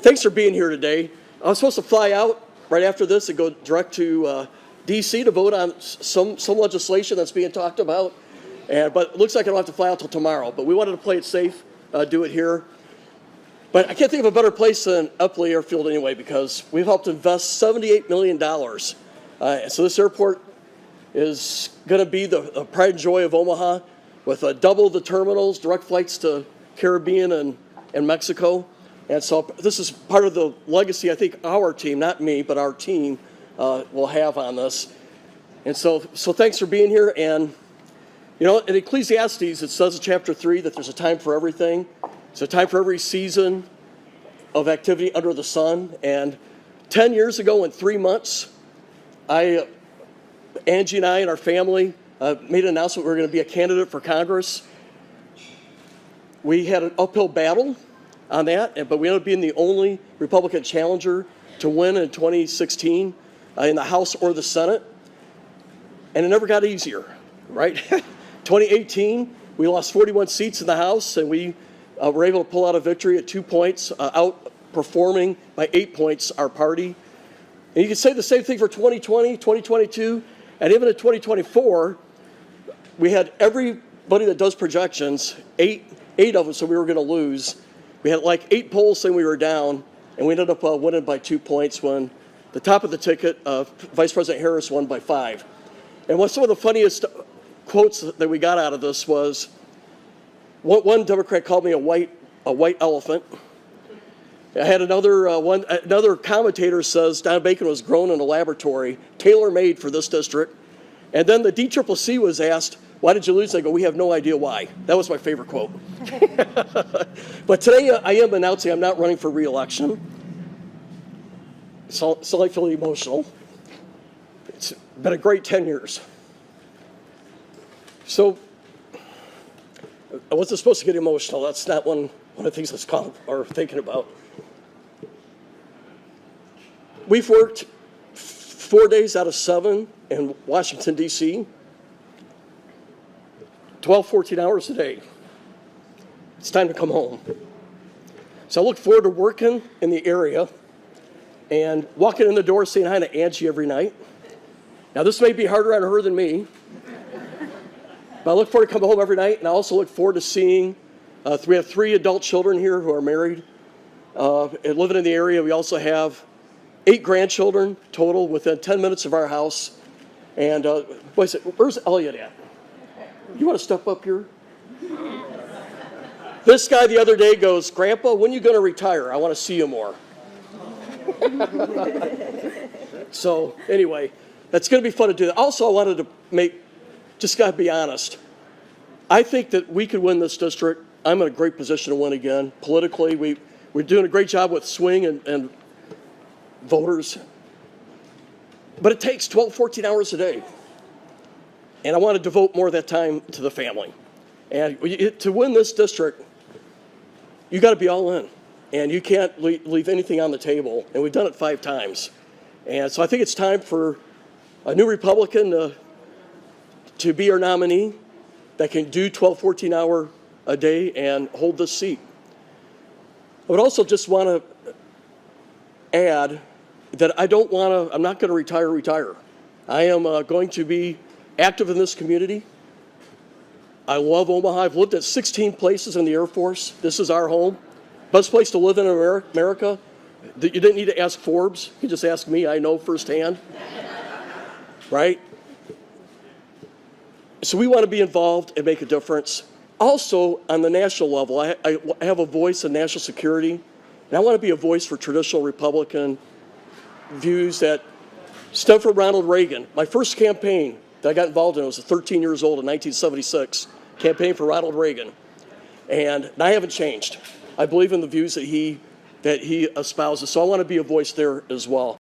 thanks for being here today. I was supposed to fly out right after this and go direct to D.C. to vote on some legislation that's being talked about. But it looks like I don't have to fly out till tomorrow. But we wanted to play it safe, do it here. But I can't think of a better place than Eppley Airfield anyway, because we've helped invest $78 million. So this airport is going to be the pride and joy of Omaha, with double the terminals, direct flights to Caribbean and Mexico. And so this is part of the legacy I think our team, not me, but our team will have on this. And so thanks for being here. And, you know, in Ecclesiastes, it says in chapter 3 that there's a time for everything. It's a time for every season of activity under the sun. And 10 years ago in 3 months, Angie and I and our family made an announcement we were going to be a candidate for Congress. We had an uphill battle on that, but we ended up being the only Republican challenger to win in 2016 in the House or the Senate. And it never got easier, right? 2018, we lost 41 seats in the House, and we were able to pull out a victory at 2 points, outperforming by 8 points our party. And you can say the same thing for 2020, 2022, and even in 2024, we had everybody that does projections, eight of them, so we were going to lose. We had like 8 polls saying we were down, and we ended up winning by 2 points when the top of the ticket, Vice President Harris won by 5. And one some of the funniest quotes that we got out of this was, one Democrat called me a white elephant. I had another commentator says Don Bacon was grown in a laboratory, tailor-made for this district. And then the DCCC was asked, why did you lose? I go, we have no idea why. That was my favorite quote. But today I am announcing I'm not running for re-election. So I feel emotional. It's been a great 10 years. So I wasn't supposed to get emotional. That's not one of the things that's thinking about. We've worked 4 days out of 7 in Washington, D.C., 12, 14 hours a day. It's time to come home. So I look forward to working in the area and walking in the door saying hi to Angie every night. Now, this may be harder on her than me, but I look forward to coming home every night, and I also look forward to seeing, we have 3 adult children here who are married and living in the area. We also have 8 grandchildren total within 10 minutes of our house. And where's Elliot at? You want to step up here? This guy the other day goes, Grandpa, when are you going to retire? I want to see you more. So anyway, that's going to be fun to do that. Also, I wanted to just got to be honest. I think that we could win this district. I'm in a great position to win again. Politically, we're doing a great job with swing and voters. But it takes 12, 14 hours a day. And I want to devote more of that time to the family. And to win this district, you got to be all in. And you can't leave anything on the table. And we've done it 5 times. And so I think it's time for a new Republican to be our nominee that can do 12, 14 hour a day and hold this seat. I would also just want to add that I'm not going to retire. I am going to be active in this community. I love Omaha. I've lived at 16 places in the Air Force. This is our home. Best place to live in America. You didn't need to ask Forbes. You just ask me. I know firsthand. Right? So we want to be involved and make a difference. Also, on the national level, I have a voice in national security, and I want to be a voice for traditional Republican views that stem from Ronald Reagan. My first campaign that I got involved in was 13 years old in 1976, campaign for Ronald Reagan. And I haven't changed. I believe in the views that he espouses, so I want to be a voice there as well.